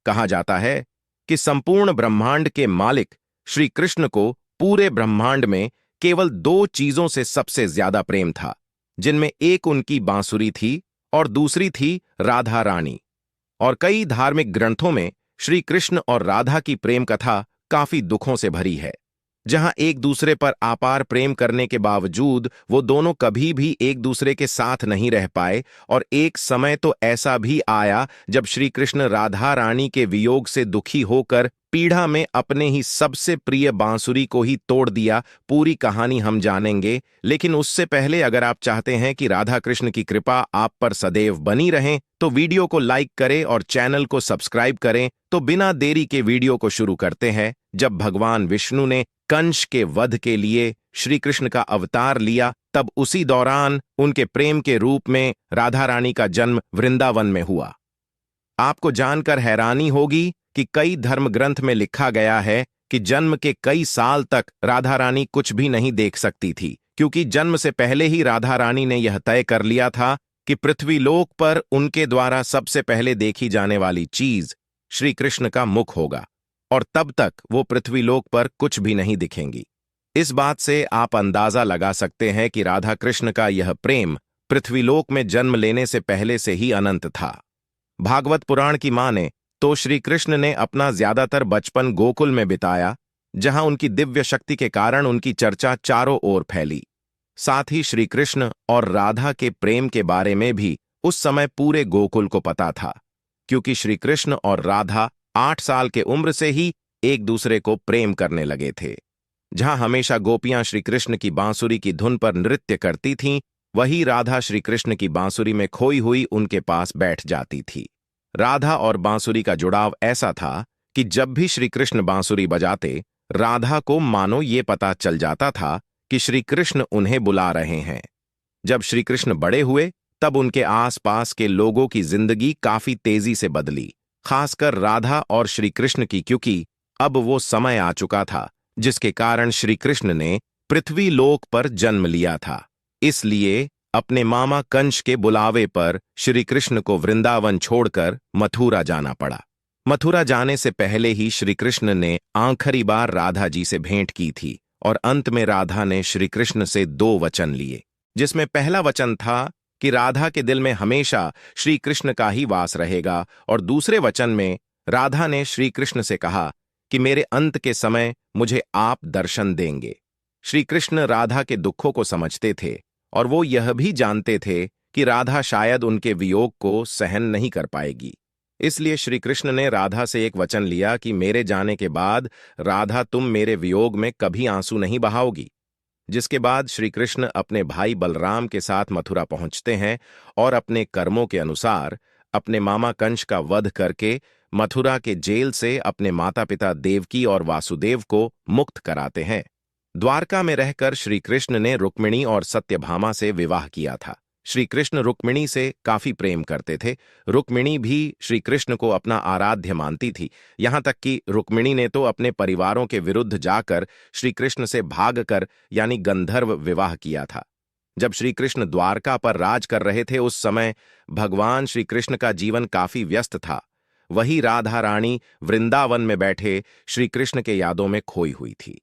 कहा जाता है कि संपूर्ण ब्रह्मांड के मालिक श्री कृष्ण को पूरे ब्रह्मांड में केवल दो चीजों से सबसे ज्यादा प्रेम था, जिनमें एक उनकी बांसुरी थी और दूसरी थी राधा रानी। और कई धार्मिक ग्रंथों में श्री कृष्ण और राधा की प्रेम कथा काफी दुखों से भरी है, जहां एक दूसरे पर अपार प्रेम करने के बावजूद वो दोनों कभी भी एक दूसरे के साथ नहीं रह पाए। और एक समय तो ऐसा भी आया जब श्री कृष्ण राधा रानी के वियोग से दुखी होकर पीढ़ा में अपने ही सबसे प्रिय बांसुरी को ही तोड़ दिया। पूरी कहानी हम जानेंगे, लेकिन उससे पहले अगर आप चाहते हैं कि राधा कृष्ण की कृपा आप पर सदैव बनी रहे तो वीडियो को लाइक करें और चैनल को सब्सक्राइब करें। तो बिना देरी के वीडियो को शुरू करते हैं। जब भगवान विष्णु ने कंस के वध के लिए श्री कृष्ण का अवतार लिया, तब उसी दौरान उनके प्रेम के रूप में राधा रानी का जन्म वृंदावन में हुआ। आपको जानकर हैरानी होगी कि कई धर्म ग्रंथ में लिखा गया है कि जन्म के कई साल तक राधा रानी कुछ भी नहीं देख सकती थी, क्योंकि जन्म से पहले ही राधा रानी ने यह तय कर लिया था कि पृथ्वीलोक पर उनके द्वारा सबसे पहले देखी जाने वाली चीज श्री कृष्ण का मुख होगा, और तब तक वो पृथ्वीलोक पर कुछ भी नहीं दिखेंगी। इस बात से आप अंदाजा लगा सकते हैं कि राधा कृष्ण का यह प्रेम पृथ्वीलोक में जन्म लेने से पहले से ही अनंत था। भागवत पुराण की माने तो श्री कृष्ण ने अपना ज्यादातर बचपन गोकुल में बिताया, जहां उनकी दिव्य शक्ति के कारण उनकी चर्चा चारों ओर फैली। साथ ही श्री कृष्ण और राधा के प्रेम के बारे में भी उस समय पूरे गोकुल को पता था, क्योंकि श्री कृष्ण और राधा 8 साल के उम्र से ही एक दूसरे को प्रेम करने लगे थे। जहां हमेशा गोपियां श्री कृष्ण की बांसुरी की धुन पर नृत्य करती थीं, वही राधा श्री कृष्ण की बांसुरी में खोई हुई उनके पास बैठ जाती थी। राधा और बांसुरी का जुड़ाव ऐसा था कि जब भी श्री कृष्ण बांसुरी बजाते, राधा को मानो ये पता चल जाता था कि श्री कृष्ण उन्हें बुला रहे हैं। जब श्री कृष्ण बड़े हुए, तब उनके आसपास के लोगों की जिंदगी काफी तेजी से बदली, खासकर राधा और श्री कृष्ण की, क्योंकि अब वो समय आ चुका था जिसके कारण श्री कृष्ण ने पृथ्वी लोक पर जन्म लिया था। इसलिए अपने मामा कंस के बुलावे पर श्री कृष्ण को वृंदावन छोड़कर मथुरा जाना पड़ा। मथुरा जाने से पहले ही श्री कृष्ण ने आखिरी बार राधा जी से भेंट की थी, और अंत में राधा ने श्री कृष्ण से 2 वचन लिए, जिसमें पहला वचन था कि राधा के दिल में हमेशा श्री कृष्ण का ही वास रहेगा, और दूसरे वचन में राधा ने श्री कृष्ण से कहा कि मेरे अंत के समय मुझे आप दर्शन देंगे। श्री कृष्ण राधा के दुखों को समझते थे, और वो यह भी जानते थे कि राधा शायद उनके वियोग को सहन नहीं कर पाएगी। इसलिए श्री कृष्ण ने राधा से एक वचन लिया कि मेरे जाने के बाद राधा, तुम मेरे वियोग में कभी आंसू नहीं बहाओगी। जिसके बाद श्री कृष्ण अपने भाई बलराम के साथ मथुरा पहुंचते हैं और अपने कर्मों के अनुसार अपने मामा कंस का वध करके मथुरा के जेल से अपने माता पिता देवकी और वासुदेव को मुक्त कराते हैं। द्वारका में रहकर श्री कृष्ण ने रुक्मिणी और सत्यभामा से विवाह किया था। श्री कृष्ण रुक्मिणी से काफी प्रेम करते थे। रुक्मिणी भी श्री कृष्ण को अपना आराध्य मानती थी, यहां तक कि रुक्मिणी ने तो अपने परिवारों के विरुद्ध जाकर श्री कृष्ण से भागकर यानी गंधर्व विवाह किया था। जब श्री कृष्ण द्वारका पर राज कर रहे थे, उस समय भगवान श्री कृष्ण का जीवन काफी व्यस्त था। वही राधा रानी वृंदावन में बैठे श्री कृष्ण के यादों में खोई हुई थी।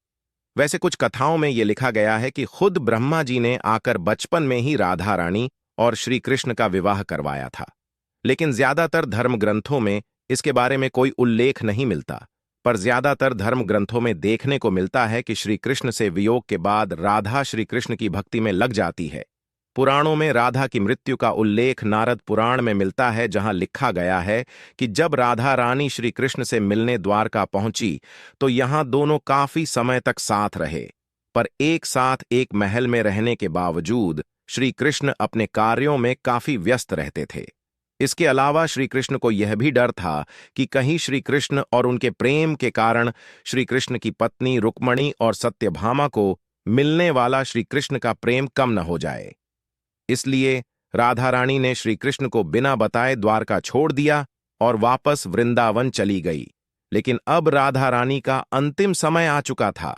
वैसे कुछ कथाओं में यह लिखा गया है कि खुद ब्रह्मा जी ने आकर बचपन में ही राधा रानी और श्री कृष्ण का विवाह करवाया था, लेकिन ज्यादातर धर्म ग्रंथों में इसके बारे में कोई उल्लेख नहीं मिलता। पर ज्यादातर धर्म ग्रंथों में देखने को मिलता है कि श्री कृष्ण से वियोग के बाद राधा श्री कृष्ण की भक्ति में लग जाती है। पुराणों में राधा की मृत्यु का उल्लेख नारद पुराण में मिलता है, जहां लिखा गया है कि जब राधा रानी श्री कृष्ण से मिलने द्वारका पहुंची तो यहां दोनों काफी समय तक साथ रहे, पर एक साथ एक महल में रहने के बावजूद श्री कृष्ण अपने कार्यों में काफी व्यस्त रहते थे। इसके अलावा श्री कृष्ण को यह भी डर था कि कहीं श्री कृष्ण और उनके प्रेम के कारण श्री कृष्ण की पत्नी रुक्मिणी और सत्यभामा को मिलने वाला श्री कृष्ण का प्रेम कम न हो जाए। इसलिए राधा रानी ने श्री कृष्ण को बिना बताए द्वारका छोड़ दिया और वापस वृंदावन चली गई। लेकिन अब राधा रानी का अंतिम समय आ चुका था,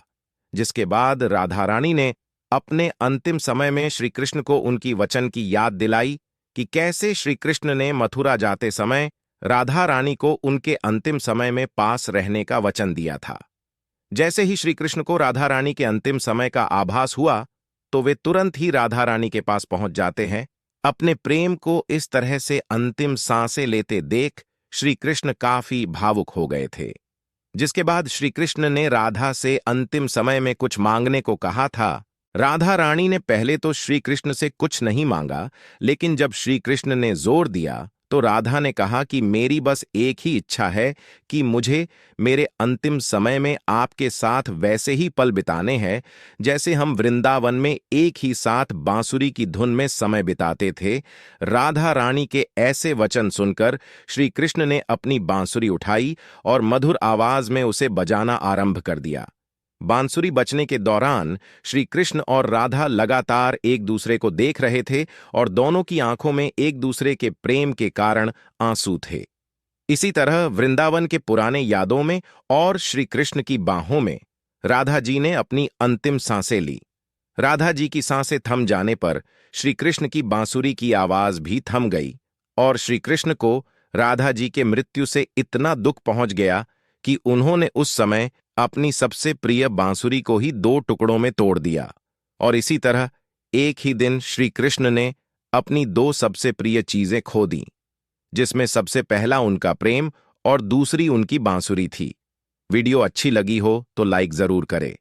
जिसके बाद राधा रानी ने अपने अंतिम समय में श्री कृष्ण को उनकी वचन की याद दिलाई कि कैसे श्री कृष्ण ने मथुरा जाते समय राधा रानी को उनके अंतिम समय में पास रहने का वचन दिया था। जैसे ही श्री कृष्ण को राधा रानी के अंतिम समय का आभास हुआ तो वे तुरंत ही राधा रानी के पास पहुंच जाते हैं। अपने प्रेम को इस तरह से अंतिम सांसें लेते देख श्री कृष्ण काफी भावुक हो गए थे। जिसके बाद श्री कृष्ण ने राधा से अंतिम समय में कुछ मांगने को कहा था। राधा रानी ने पहले तो श्री कृष्ण से कुछ नहीं मांगा, लेकिन जब श्री कृष्ण ने जोर दिया तो राधा ने कहा कि मेरी बस एक ही इच्छा है कि मुझे मेरे अंतिम समय में आपके साथ वैसे ही पल बिताने हैं जैसे हम वृंदावन में एक ही साथ बांसुरी की धुन में समय बिताते थे। राधा रानी के ऐसे वचन सुनकर श्री कृष्ण ने अपनी बांसुरी उठाई और मधुर आवाज में उसे बजाना आरंभ कर दिया। बांसुरी बजने के दौरान श्री कृष्ण और राधा लगातार एक दूसरे को देख रहे थे और दोनों की आंखों में एक दूसरे के प्रेम के कारण आंसू थे। इसी तरह वृंदावन के पुराने यादों में और श्री कृष्ण की बाहों में राधा जी ने अपनी अंतिम सांसें ली। राधा जी की सांसें थम जाने पर श्री कृष्ण की बांसुरी की आवाज भी थम गई और श्री कृष्ण को राधा जी के मृत्यु से इतना दुख पहुंच गया कि उन्होंने उस समय अपनी सबसे प्रिय बांसुरी को ही दो टुकड़ों में तोड़ दिया। और इसी तरह एक ही दिन श्री कृष्ण ने अपनी दो सबसे प्रिय चीजें खो दी, जिसमें सबसे पहला उनका प्रेम और दूसरी उनकी बांसुरी थी। वीडियो अच्छी लगी हो तो लाइक जरूर करें।